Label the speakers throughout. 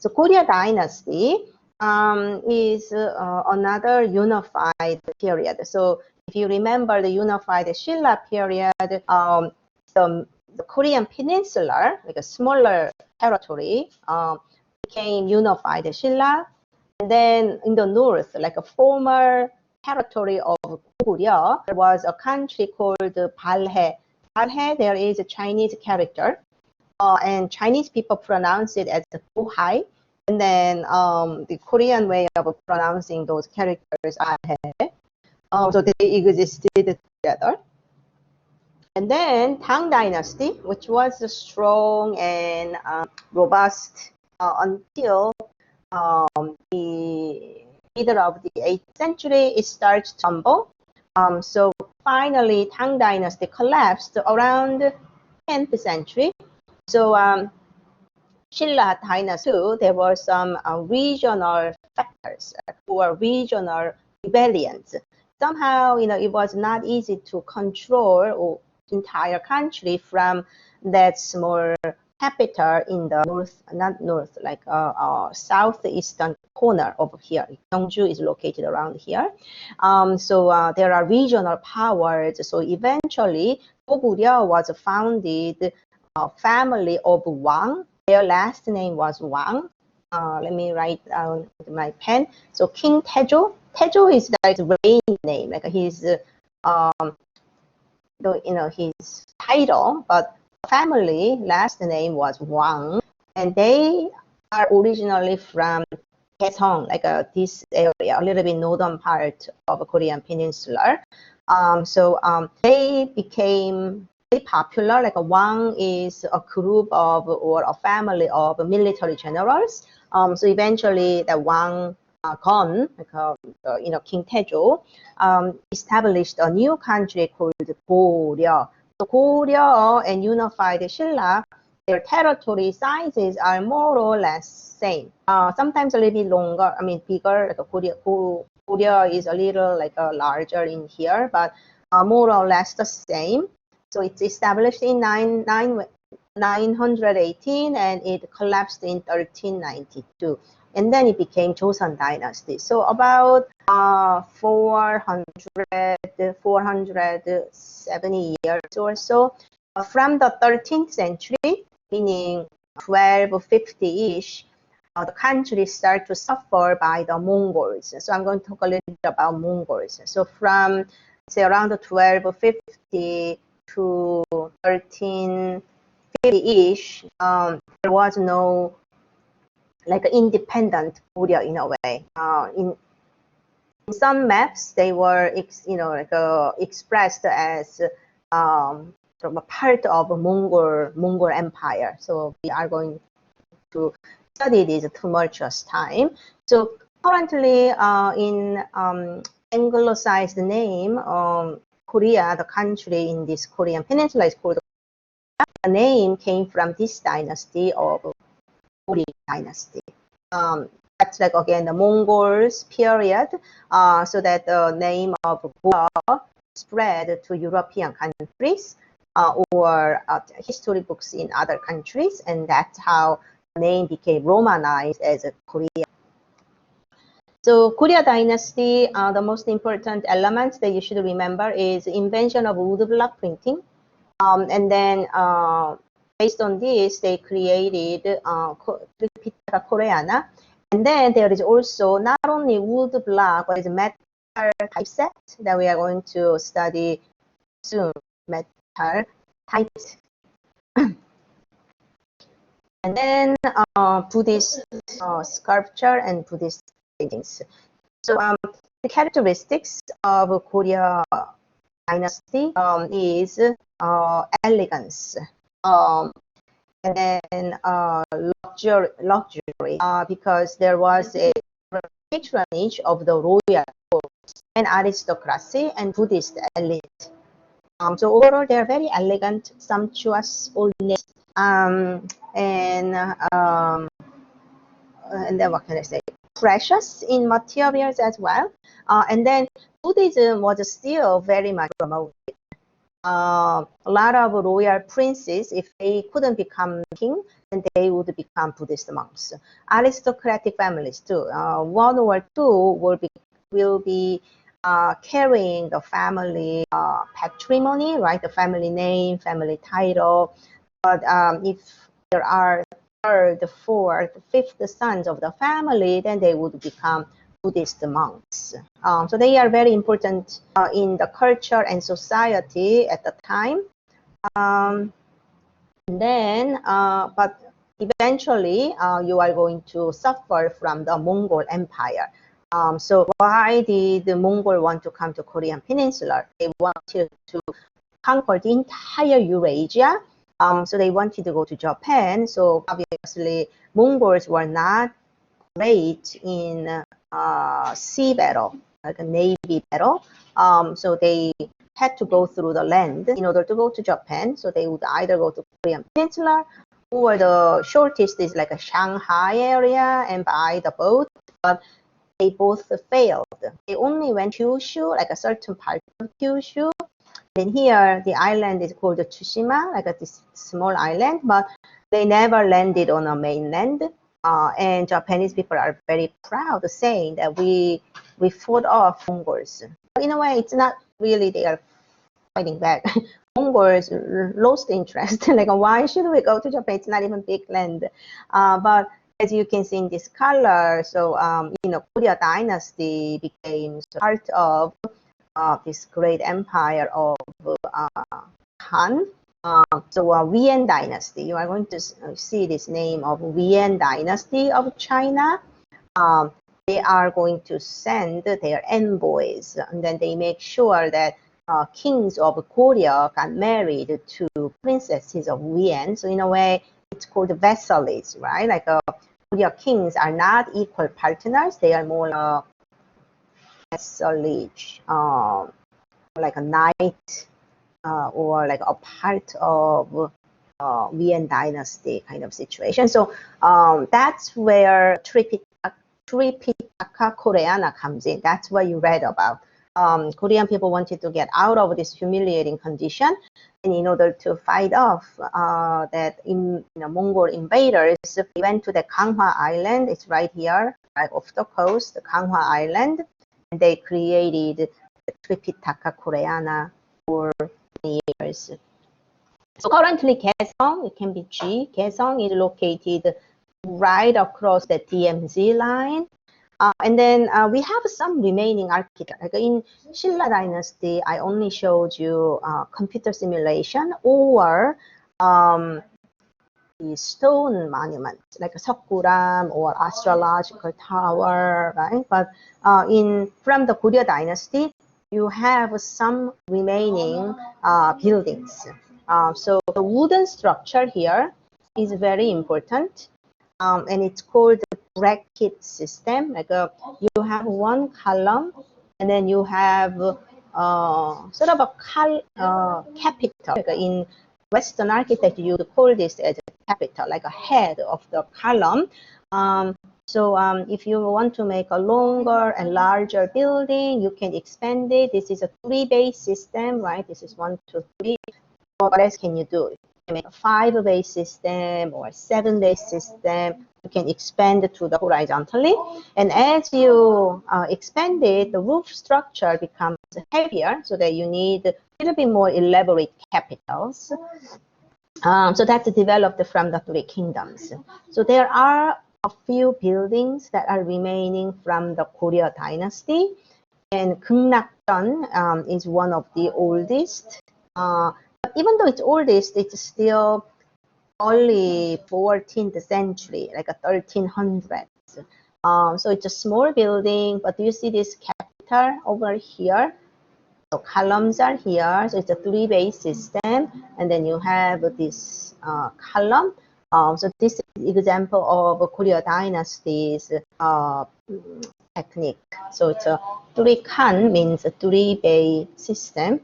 Speaker 1: So Goryeo dynasty is another unified period. So if you remember the unified Silla period, the Korean peninsula, like a smaller territory, became unified Silla. And then in the north, like a former territory of Goryeo, there was a country called Balhae. Balhae, there is a Chinese character, and Chinese people pronounce it as Gohai. And then the Korean way of pronouncing those characters are He. So they existed together. And then Tang Dynasty, which was strong and robust until the middle of the 8th century, it starts to tumble. So finally, Tang Dynasty collapsed around 10th century. So Silla Dynasty too, there were some regional factors or regional rebellions. Somehow, it was not easy to control the entire country from that small capital in the north, not north, like southeastern corner over here. Kyunghee is located around here. So there are regional powers. So eventually, Goryeo was founded family of Wang. Their last name was Wang. Let me write down with my pen. So King Taejo. Taejo is like the reign name, like his, his title, but family last name was Wang, and they are originally from Kaesong, like this area, a little bit northern part of the Korean peninsula. So they became very popular. Like Wang is a group of or a family of military generals. So eventually, the Wang Gon, like King Taejo, established a new country called Goryeo. So Goryeo and unified Silla, their territory sizes are more or less same. Sometimes a little bit longer, bigger. Like Goryeo is a little larger in here, but more or less the same. So it's established in 918 and it collapsed in 1392. And then it became Joseon Dynasty. So about 470 years or so. From the 13th century, meaning 1250-ish, the country started to suffer by the Mongols. So I'm going to talk a little bit about Mongols. So from, say, around 1250 to 1350-ish, there was no independent Goryeo in a way. In some maps, they were expressed as sort of a part of a Mongol Empire. So we are going to study this tumultuous time. So currently, in anglicized name, Korea, the country in this Korean peninsula, is called. The name came from this dynasty of Goryeo dynasty. That's again the Mongols period, so that the name of Goryeo spread to European countries or history books in other countries, and that's how the name became Romanized as Korea. So Goryeo dynasty, the most important elements that you should remember is invention of woodblock printing, and then based on this, they created Pitaka Koreana. And then there is also not only wood block, but it's metal typeset that we are going to study soon, metal types. And then Buddhist sculpture and Buddhist paintings. So the characteristics of Goryeo dynasty is elegance. And then luxury, because there was a patronage of the royal court and aristocracy and Buddhist elite. So overall, they are very elegant, sumptuous, boldness, and then what can I say? Precious in materials as well. And then Buddhism was still very much promoted. a lot of royal princes, if they couldn't become king, then they would become Buddhist monks. Aristocratic families too. One or two will be carrying the family patrimony, right? The family name, family title. But if there are third, fourth, fifth sons of the family, then they would become Buddhist monks. So they are very important in the culture and society at the time. But eventually you are going to suffer from the Mongol Empire. So why did the Mongol want to come to Korean Peninsula? They wanted to conquer the entire Eurasia. So they wanted to go to Japan. So obviously Mongols were not great in sea battle, like a navy battle. So they had to go through the land in order to go to Japan. So they would either go to Korean Peninsula, or the shortest is like a Shanghai area and by the boat. But they both failed. They only went to Kyushu, like a certain part of Kyushu. And here the island is called Tsushima, like this small island, but they never landed on a mainland. And Japanese people are very proud of saying that we fought off Mongols. But in a way, it's not really they are fighting back. Mongols lost interest. Like, why should we go to Japan? It's not even big land. But as you can see in this color, so Goryeo dynasty became part of this great empire of Han. So Yuan dynasty, you are going to see this name of Yuan dynasty of China. They are going to send their envoys, and then they make sure that kings of Goryeo got married to princesses of Yuan. So in a way, it's called vassalage, right? Like Goryeo kings are not equal partners; they are more vassalage, like a knight. Or like a part of Yuan dynasty kind of situation. So that's where Tripitaka Koreana comes in. That's what you read about. Korean people wanted to get out of this humiliating condition, and in order to fight off that Mongol invaders, they went to the Ganghwa Island. It's right here, right off the coast, the Ganghwa Island, and they created the Tripitaka Koreana for years. So currently Kaesong, it can be G. Kaesong is located right across the DMZ line. And then we have some remaining architecture. Like in Silla Dynasty, I only showed you computer simulation or the stone monuments, like a Seokguram or astrological tower, right? But from the Goryeo Dynasty, you have some remaining buildings. So the wooden structure here is very important, and it's called the bracket system. Like you have one column, and then you have sort of a capital. Like in Western architecture, you would call this as a capital, like a head of the column. So if you want to make a longer and larger building, you can expand it. This is a 3-bay system, right? This is 1, 2, 3. What else can you do? You can make a 5-bay system or a 7-bay system. You can expand it to the horizontally. And as you expand it, the roof structure becomes heavier, so that you need a little bit more elaborate capitals. So that's developed from the 3 kingdoms. So there are a few buildings that are remaining from the Goryeo dynasty, and Gyeongnakjeon is one of the oldest. But even though it's oldest, it's still only 14th century, like a 1300s. So it's a small building, but do you see this capital over here? So columns are here, so it's a 3-bay system, and then you have this column. So this is example of Goryeo dynasty's technique. So it's a 3kan means a 3-bay system,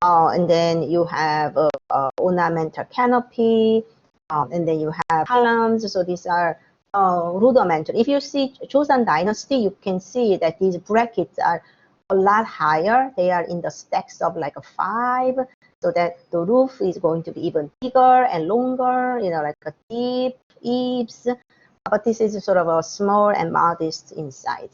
Speaker 1: and then you have a ornamental canopy, and then you have columns. So these are rudimentary. If you see Joseon dynasty, you can see that these brackets are a lot higher. They are in the stacks of like a 5, so that the roof is going to be even bigger and longer, like a deep eaves. But this is sort of a small and modest in size.